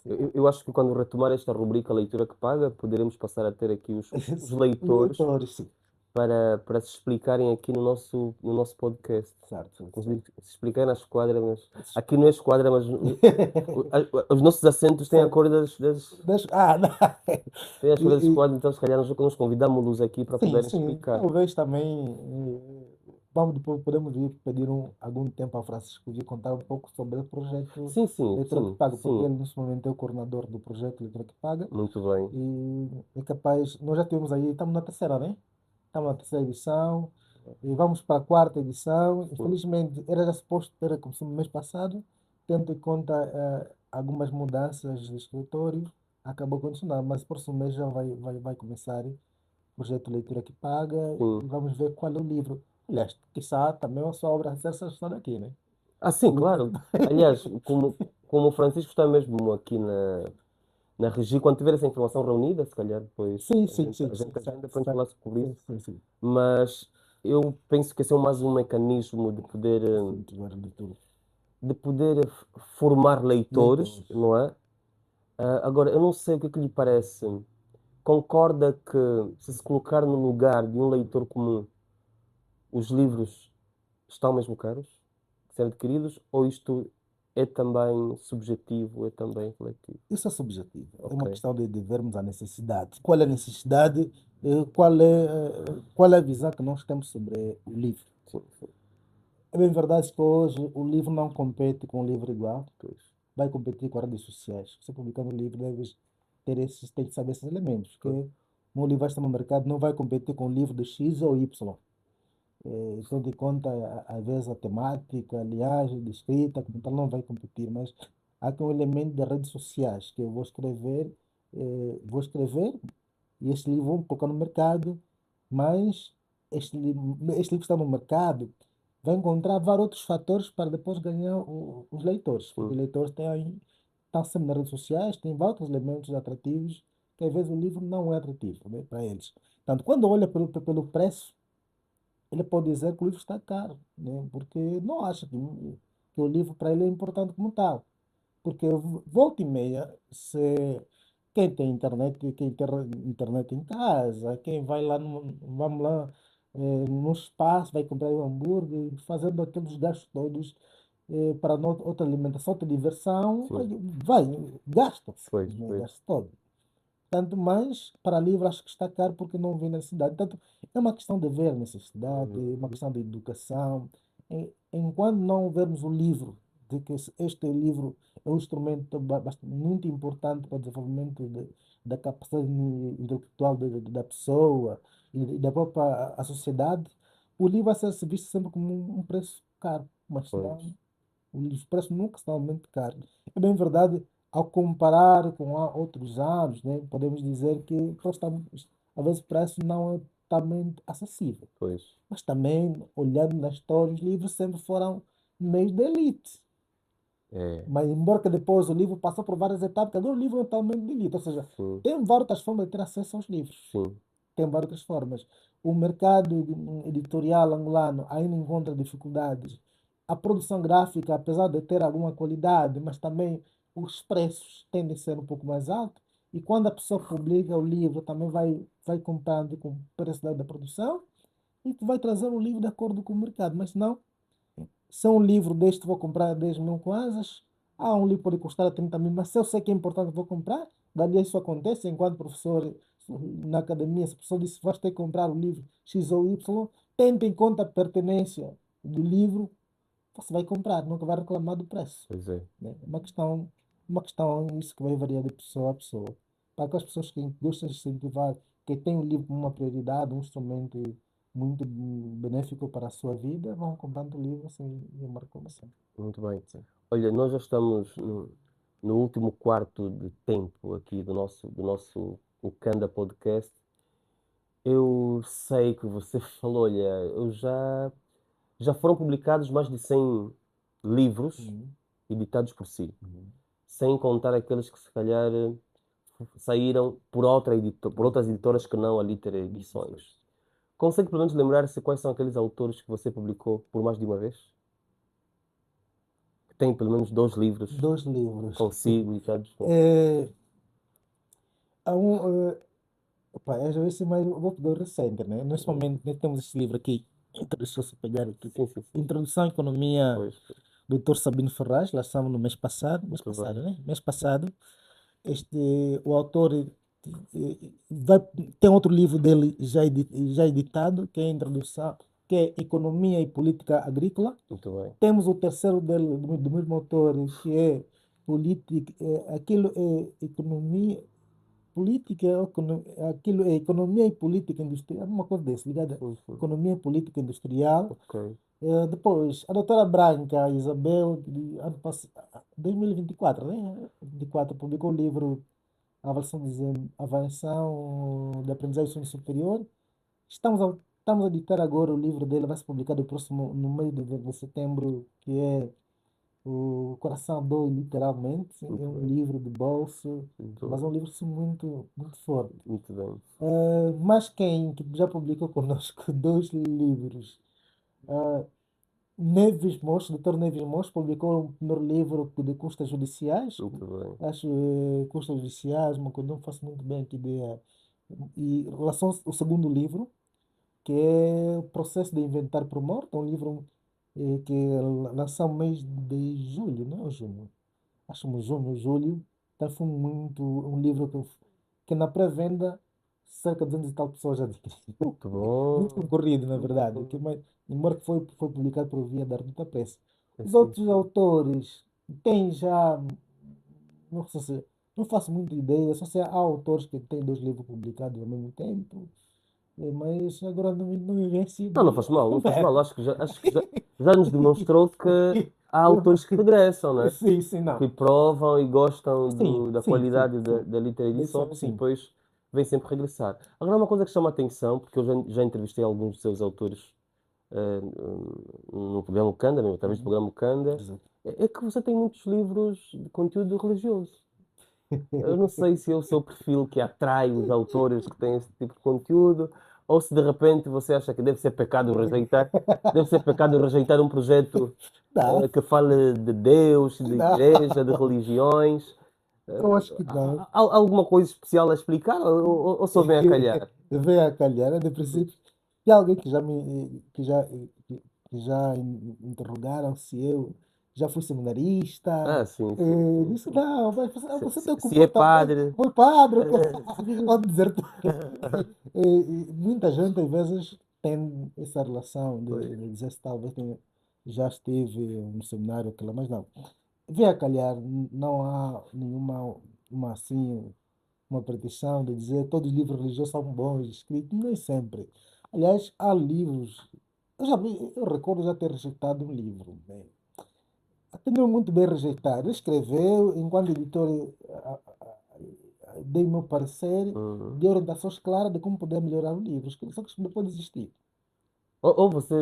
Eu acho que quando retomar esta rubrica Leitura que Paga, poderemos passar a ter aqui os leitores Leitores, sim. para se explicarem aqui no nosso podcast. Certo. Se explicar na esquadra, mas aqui não é esquadra, mas os nossos assentos têm a Certo. cor Não. têm as E, cores das e- esquadras, então se calhar nós convidamos-los aqui para sim, poderem sim. explicar. Talvez também vamos depois podemos ir pedir algum tempo ao Francisco de contar um pouco sobre o projeto Sim, sim, Leitura que sim, Paga, porque sim, ele nesse momento é o coordenador do projeto Leitura que Paga muito bem. e é capaz, nós já temos aí, estamos na terceira, né? Estamos na terceira edição e vamos para a quarta edição. Sim. Infelizmente, era já suposto ter começado no mês passado, tendo em conta algumas mudanças de escritório, acabou continuando, mas próximo mês já vai começar o projeto Leitura que Paga Sim. e vamos ver qual é o livro. Aliás, quiçá também é uma sua obra a ser selecionada aqui, né? Sim, Leitura que claro. Paga. Aliás, como o Francisco está mesmo aqui na Regi, quando tiver essa informação reunida, se calhar depois Sim, a sim, gente, sim, a sim, gente certo, agenda para a gente certo. falar sobre isso. Sim, sim, sim. Mas eu penso que esse é mais um mecanismo Sim, tiver leitura. de poder formar leitores, Leitores. não é? Agora, eu não sei o que lhe parece. Concorda que se colocar no lugar de um leitor comum, os livros estão mesmo caros de serem adquiridos, ou isto é também subjetivo, é também relativo? Isso é subjetivo. É Ok. uma questão de vermos a necessidade. Qual é a necessidade? Qual é a visão que nós temos sobre o livro? Sim, sim, É bem verdade que hoje o livro não compete com o livro igual, pois, vai competir com as redes sociais. Você publicando um livro, tem que saber esses elementos, pois, porque um livro vai estar no mercado, não vai competir com o livro de X ou Y. Então, de conta, às vezes, a temática, a linhagem de escrita, como tal, não vai competir, mas há aqui um elemento das redes sociais, que eu vou escrever, e este livro vou colocar no mercado, mas este livro que está no mercado vai encontrar vários outros fatores para depois ganhar os leitores, porque sim, os leitores estão sempre nas redes sociais, têm vários elementos atrativos, que às vezes o livro não é atrativo, né, para eles. Portanto, quando olha pelo preço, ele pode dizer que o livro está caro, né? Porque não acha que o livro para ele é importante como tal. Porque volta e meia, quem tem internet em casa, quem vai lá, vamos lá, no espaço, vai comprar um hambúrguer, fazendo aqueles gastos todos para outra alimentação, outra diversão, sim, gasta-se, pois, né? pois. Gasta todo. Tanto mais para livro acho que está caro porque não vê necessidade. Tanto é uma questão de ver necessidade, é uma Uhum. questão de educação. Enquanto não vermos o livro, de que este livro é um instrumento muito importante para o desenvolvimento da capacidade intelectual da pessoa e da própria a sociedade, o livro vai ser visto sempre como um preço caro, mas Pois, não. Os preços nunca estão muito caros. É bem verdade, ao comparar com outros anos, né, podemos dizer que às vezes o preço não é totalmente acessível. pois. Mas também, olhando na história, os livros sempre foram meios de elite. É, Mas, embora que depois o livro passou por várias etapas, agora o livro é totalmente de elite. Ou seja, sim, tem várias outras formas de ter acesso aos livros. sim, Tem várias outras formas. O mercado editorial angolano ainda encontra dificuldades. A produção gráfica, apesar de ter alguma qualidade, mas também os preços tendem a ser um pouco mais altos. E quando a pessoa publica o livro, também vai comprando com o preço da produção e vai trazer o livro de acordo com o mercado. Mas não, se é um livro deste, vou comprar 10 mil kwanzas. Um livro pode custar 30 mil, mas se eu sei que é importante, vou comprar. Dali isso acontece, enquanto professor na academia, se o professor disse, vais ter que comprar o livro X ou Y, tendo em conta a pertinência do livro, você vai comprar, nunca vai reclamar do preço. pois é. Né? Uma questão, isso que vai variar de pessoa a pessoa. Para aquelas pessoas que gostam de incentivar, que têm o livro como uma prioridade, um instrumento muito benéfico para a sua vida, vão comprando o livro sem nenhuma reclamação. Muito bem. Sim. Olha, nós já estamos no último quarto de tempo aqui do nosso o Kanda Podcast. Eu sei que você falou, olha, já foram publicados mais de 100 livros Uhum. editados por si, Uhum. sem contar aqueles que se calhar saíram por outras editoras que não a Liter Edições. Consegue pelo menos lembrar-se quais são aqueles autores que você publicou por mais de uma vez? tem pelo menos 2 livros 2 livros. consigo e já É, há opa, eu já vi esse mais vou pegar o recente, né? Neste momento nós temos este livro aqui. Deixa eu só pegar aqui. Sim, sim, sim. Introdução à Economia, Pois, Dr. Sabino Ferraz, lançamos no mês muito bem. passado, né? Mês passado, o autor vai, tem outro livro dele já editado, que é a Introdução, que é Economia e Política Agrícola. Muito bem. Temos o terceiro dele, do mesmo autor, que é política, aquilo é economia, política, aquilo é economia e política industrial, uma coisa desse, ligada Sim, sim. economia e política industrial. Ok. Depois, a doutora Branca Isabel, de ano passado, 2024, né? 24, publicou o livro Avaliação de Aprendizagem e Ensino Superior. Estamos a editar agora o livro dele, vai ser publicado no meio de setembro, que é O Coração Dói, literalmente. É Muito um bem. livro de bolso, Muito mas é bem. um livro assim, muito, muito forte. Muito bem. Mas quem que já publicou conosco 2 livros? Ah, Neves Moço, Dr. Neves Moço, publicou o primeiro livro de custas judiciais. Muito bem. Acho custas judiciais, uma coisa, não faço muito bem aqui ideia. E em relação ao segundo livro, que é o Processo de Inventário por Morte, é um livro que lançou no mês de julho, não é? Ou junho? Acho que junho, julho. Então foi um livro que na pré-venda cerca de 200 e tal pessoas já adquiriram. Muito Muito bom. concorrido, na verdade. Embora que foi publicado por via da Ardita Press. É Os sim, outros sim. autores têm já, não sei se, não faço muita ideia, só sei há autores que têm 2 livros publicados ao mesmo tempo, mas agora não me vem essa Não, não ideia. faz mal, não faz mal. Acho que já nos demonstrou que há autores que regressam, né? Sim, sim, não. Que provam e gostam Sim, da sim, sim, qualidade sim. da literação e Sim. depois vem sempre regressar. Agora, uma coisa que chama a atenção, porque eu já entrevistei alguns dos seus autores no programa Canda, mesmo, através do Uhum. programa Canda, Exato. é que você tem muitos livros de conteúdo religioso. Eu não sei se é o seu perfil que atrai os autores que têm esse tipo de conteúdo, ou se de repente você acha que deve ser pecado rejeitar um projeto Não, que fale de Deus, de igreja, de não. religiões. Eu acho que não. Há alguma coisa especial a explicar ou só vem a calhar? Veio a calhar, de princípio, tem alguém que já interrogaram se eu já fui seminarista. Ah, sim, sim, sim, Disse, sim. não, mas Se, você tem se- um se é comportamento, padre. foi padre, pode dizer tudo. Muita gente, às vezes, tem essa relação Pois. de dizer se talvez já esteve no seminário, aquilo, mas não. Vem a calhar, não há nenhuma assim, uma pretensão de dizer que todos os livros religiosos são bons escritos, nem sempre. Aliás, há livros. Eu recordo já ter rejeitado um livro, né? Até não muito bem rejeitado. Ele escreveu, enquanto editor, dei o meu parecer Uhum. de orientações claras de como poder melhorar o livro. Só que depois desistir. Ou você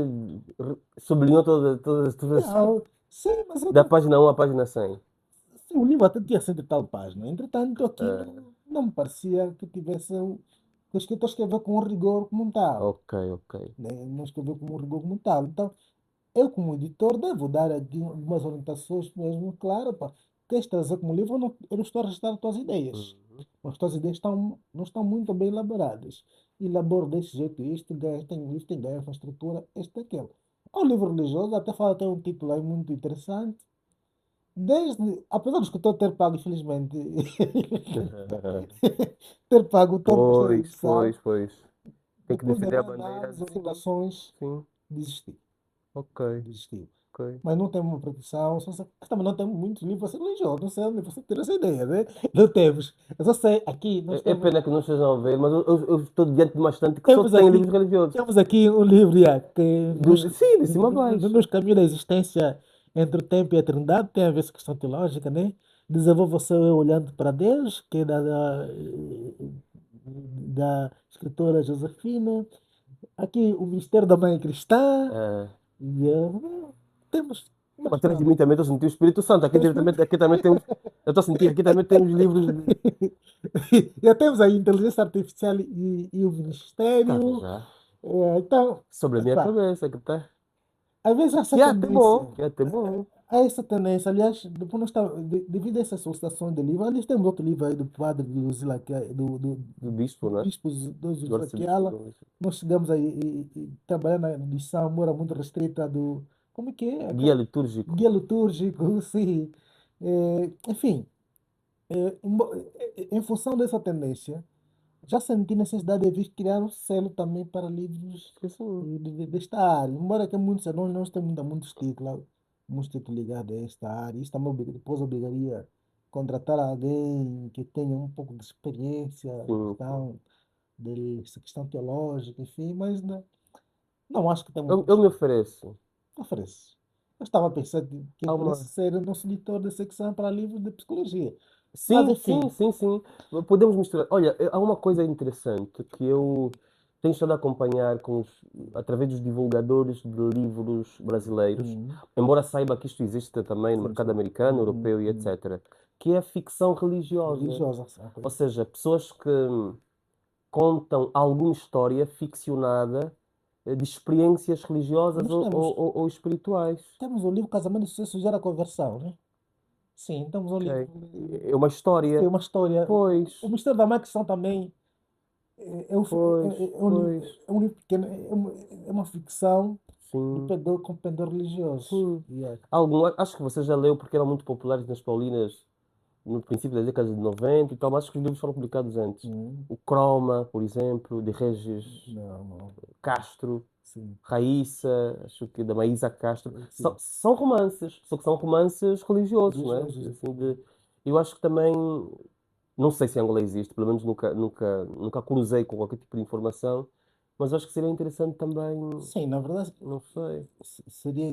sublinhou todas Não, sim, mas eu da não. página 1 à página 100. Sim, o livro até tinha 100 e tal páginas. Entretanto, Ah, aquilo não me parecia que tivesse. Que o escritor escreveu com um rigor como tal. ok, ok. Né? Não escreveu com um rigor como tal. Então, eu, como editor, devo dar aqui algumas orientações mesmo, claro, pá. Queres trazer como livro, eu não estou a registrar as tuas ideias. Uhum. As tuas ideias não estão muito bem elaboradas. Elaboro desse jeito isto, isto tem ganho, essa estrutura, este e aquele. O livro religioso até fala, tem um título aí muito interessante. Apesar do escritor ter pago, infelizmente, ter pago tanto por esta Pois, edição, pois, pois. Tem que depois da defender a minha bandeira. análise, Sim, orientações, sim. desisti. Ok, Desisti. ok. Mas não temos uma produção, também não temos muitos livros religiosos, não sei onde você ter essa ideia, né? Não temos. Eu só sei, aqui nós É pena que não estejam a ver, mas eu estou diante de uma estante que só temos tem aqui, livros religiosos. temos aqui um livro já, que Sim, de cima a baixo. nos caminhos da existência entre o tempo e a eternidade, tem a ver com questão teológica, né? Desenvolve você olhando para Deus, que é da escritora Josefina. Aqui o mistério da mãe cristã. Ah, E temos atrás de bastante. mim também estou a sentir o Espírito Santo. Aqui também temos. Eu estou a sentir, aqui também temos livros de. Já temos a inteligência artificial e o Tá ministério. já. Então, Sobre a minha epá, cabeça, que tá. às vezes há essa Que é até tendência. bom, que é até bom. há essa tendência, aliás, depois nós devido a essa associação de livros, aliás, temos outro livro aí do padre Luzila, Do bispo, do né? bispo dos Do arcebispo. Usaquiala. Nós chegamos aí e trabalhar na edição, era muito restrita do, como é que é? Guia litúrgico. Guia litúrgico, sim. Enfim, em função dessa tendência, já senti necessidade de vir criar um selo também para livros Acho que sim. desta área. Embora que muitos, nós temos ainda muitos títulos ligados a esta área. Isso também depois obrigaria a contratar alguém que tenha um pouco de experiência, Sim, sim. dessa questão teológica, enfim, mas não acho que Eu temos. me ofereço. Oferece. Eu estava a pensar que Há eu pudesse uma. ser o nosso editor da secção para livros de psicologia. Mas, Sim, sim, enfim. sim, sim. Podemos misturar. Olha, há uma coisa interessante que eu tenho estado a acompanhar através dos divulgadores de livros brasileiros, Hum, embora saiba que isto existe também no sim, mercado sim. americano, europeu e etc., que é a ficção religiosa. Religiosa, ok. Ou seja, pessoas que contam alguma história ficcionada de experiências religiosas Nós ou espirituais. temos o livro Casamento e Sucesso Gera Conversão, né? Sim, temos o livro. Ok? É uma Sim, história. uma história. O Pois, Mistério da Maquistão também pois, pois. é um livro pequeno, é uma ficção Sim, com pendor religioso. sim. Yeah. Acho que você já leu porque eram muito populares nas Paulinas no princípio da década de 90 e tal, mas acho que os livros foram publicados antes. Hum, O Croma, por exemplo, de Regis não, não. Castro, Sim, Raíssa, acho que da Maísa Castro. sim. São romances, só que são romances religiosos, não é? Religiosos. Assim eu acho que também, não sei se em Angola existe, pelo menos nunca cruzei com qualquer tipo de informação, mas acho que seria interessante também, Sim, na verdade, não sei, seria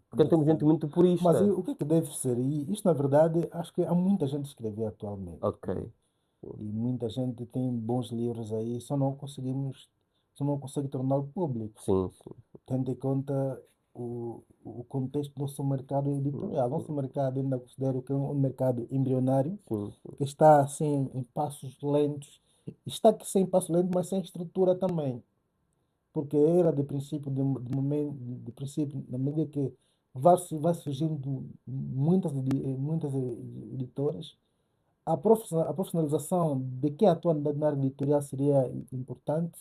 porque temos gente interessante. muito Mas purista. o que é que deve ser? E isto, na verdade, acho que há muita gente a escrever atualmente, Ok, né? sim, E muita gente tem bons livros aí, só não consegue torná-lo público. sim, sim, Tendo em conta o contexto do nosso mercado editorial. Nosso sim, mercado ainda considero que é um mercado embrionário, sim, sim, que está assim em passos lentos. Está que sem passo lento, mas sem estrutura também. Porque era de princípio, de momento, de princípio, na medida que vai surgindo muitas editoras, a profissionalização de quem atua na área editorial seria importante.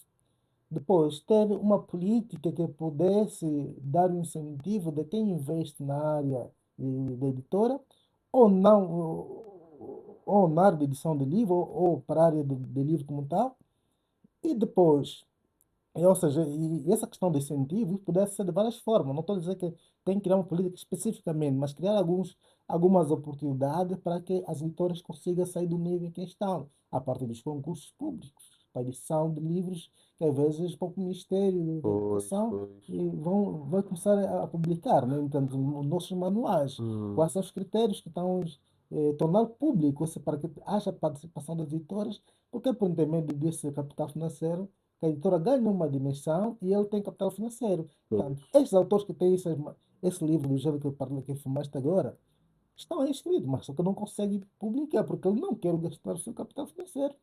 Depois, ter uma política que pudesse dar um incentivo de quem investe na área da editora, ou não, ou na área de edição de livro, ou para a área de livro como tal. E depois, ou seja, e essa questão de incentivo pudesse ser de várias formas. Não estou a dizer que tem que criar uma política especificamente, mas criar algumas oportunidades para que as editoras consigam sair do nível em que estão, a partir dos concursos públicos, para edição de livros que às vezes para o Ministério da pois, Educação pois. e vai começar a publicar, né? Então, os nossos manuais, Hum, quais são os critérios que estão tornar público, para que haja participação das editoras, porque por intermédio desse capital financeiro que a editora ganha uma dimensão e ele tem capital financeiro. Portanto, pois, estes autores que têm esse livro do gênero que eu parlo que fumaste agora, estão aí escritos, mas só que não conseguem publicar, porque ele não quer gastar o seu capital financeiro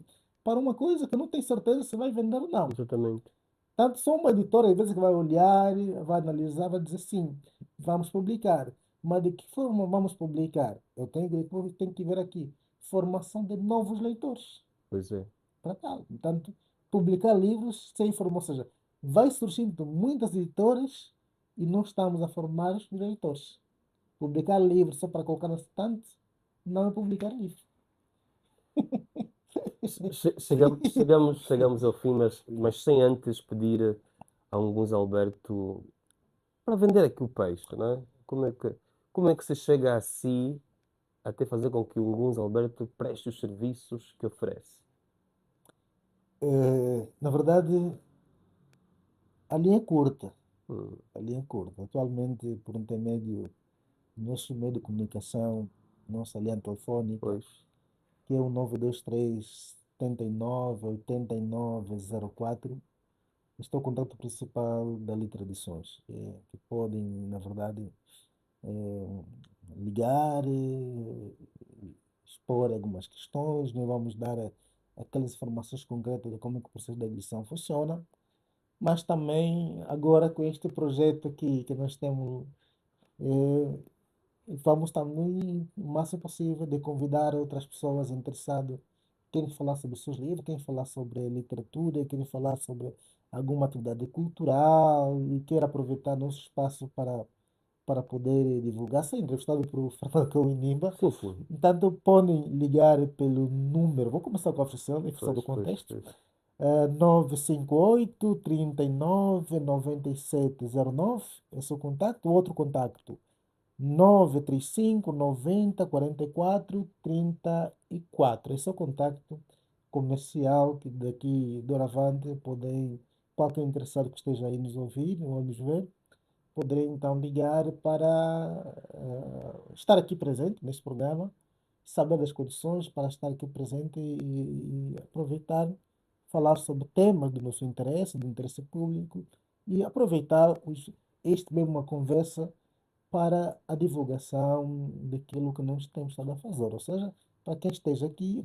para uma coisa que não tem certeza se vai vender ou não. exatamente. Tanto só uma editora, às vezes, que vai olhar, vai analisar, vai dizer sim, vamos publicar. Mas de que forma vamos publicar? Tenho que ver aqui. Formação de novos leitores Pois é. para tal. Portanto, publicar livros sem informação, ou seja, vai surgindo muitas editoras e não estamos a formar os leitores. Publicar livros só para colocar na estante não é publicar livro. Chegamos ao fim, mas sem antes pedir a um Gonçalo Alberto para vender aqui o peixe, não é? Como é que se chega a si até fazer com que o Gonçalo Alberto preste os serviços que oferece? Na verdade, a linha é curta. Hum, A linha é curta. Atualmente, por intermédio do nosso meio de comunicação, nossa linha telefónica, pois, que é o 923 79 8904. Este é o contato principal da Litra Edições, que podem, na verdade, eh, ligar, expor algumas questões, nós vamos dar aquelas informações concretas de como é que o processo da edição funciona, mas também agora com este projeto aqui que nós temos, vamos também, o máximo possível, de convidar outras pessoas interessadas, quem falar sobre os seus livros, quem falar sobre literatura, quem falar sobre alguma atividade cultural e queira aproveitar nosso espaço para poder divulgar, ser entrevistado por Fernando Inimba. Sim, sim. Então, podem ligar pelo número, vou começar com a função, em função Pois, do pois, contexto, pois. 958 39 9709, esse é o contato. O outro contacto, 935 90 44 34. Esse é o contacto comercial que daqui doravante podem, qualquer interessado que esteja aí nos ouvir ou nos ver, poderei então ligar para estar aqui presente neste programa, saber das condições para estar aqui presente e aproveitar, falar sobre temas do nosso interesse, do interesse público, e aproveitar este mesmo uma conversa para a divulgação daquilo que nós temos estado a fazer. Ou seja, para quem esteja aqui,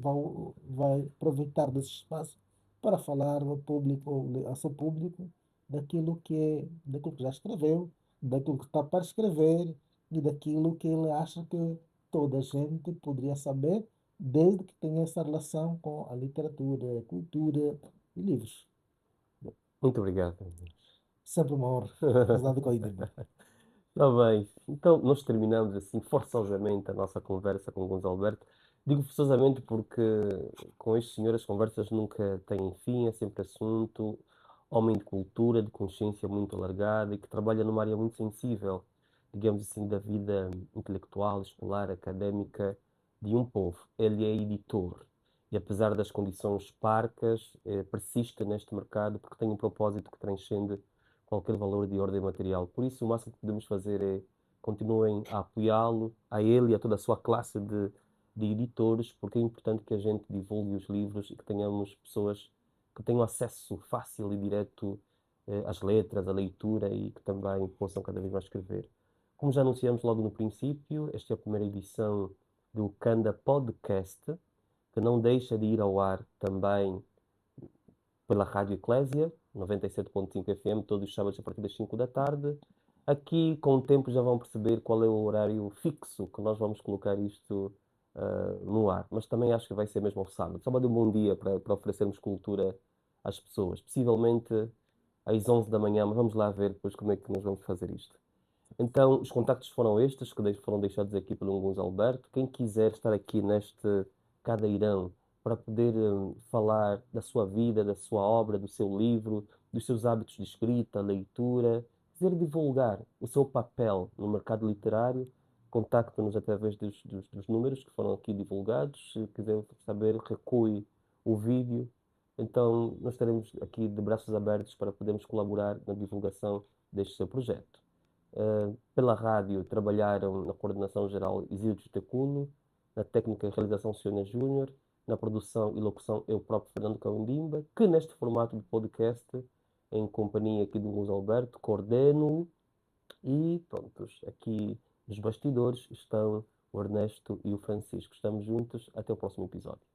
vai aproveitar desse espaço para falar ao público, ao seu público, daquilo que já escreveu, daquilo que está para escrever e daquilo que ele acha que toda a gente poderia saber, desde que tenha essa relação com a literatura, a cultura e livros. Muito obrigado. Sempre uma honra. Casado com a Idemir. Está bem. Então, nós terminamos assim, forçosamente, a nossa conversa com o Gonçalo Alberto. Digo forçosamente porque com este senhor as conversas nunca têm fim, é sempre assunto. Homem de cultura, de consciência muito alargada e que trabalha numa área muito sensível, digamos assim, da vida intelectual, escolar, académica de um povo. Ele é editor e, apesar das condições parcas, persiste neste mercado porque tem um propósito que transcende qualquer valor de ordem material. Por isso, o máximo que podemos fazer é continuem a apoiá-lo, a ele e a toda a sua classe de editores, porque é importante que a gente divulgue os livros e que tenhamos pessoas que tenham acesso fácil e direto às letras, à leitura e que também possam cada vez mais escrever. Como já anunciamos logo no princípio, esta é a primeira edição do Kanda Podcast, que não deixa de ir ao ar também pela Rádio Eclésia, 97.5 FM, todos os sábados a partir das 5 da tarde. Aqui, com o tempo, já vão perceber qual é o horário fixo que nós vamos colocar isto no ar. Mas também acho que vai ser mesmo ao sábado. Sábado é um bom dia para oferecermos cultura às pessoas. Possivelmente às 11 da manhã, mas vamos lá ver depois como é que nós vamos fazer isto. Então, os contactos foram estes, que foram deixados aqui pelo Luís Alberto. Quem quiser estar aqui neste cadeirão para poder falar da sua vida, da sua obra, do seu livro, dos seus hábitos de escrita, leitura, quiser divulgar o seu papel no mercado literário, contacte-nos através dos números que foram aqui divulgados. Se quiser saber, recue o vídeo. Então, nós estaremos aqui de braços abertos para podermos colaborar na divulgação deste seu projeto. Pela rádio trabalharam na coordenação geral Isildo Teculo, na técnica e realização Sônia Júnior, na produção e locução eu próprio Fernando Candimba, que neste formato de podcast, em companhia aqui do Luís Alberto, coordeno e prontos, aqui nos bastidores estão o Ernesto e o Francisco. Estamos juntos, até o próximo episódio.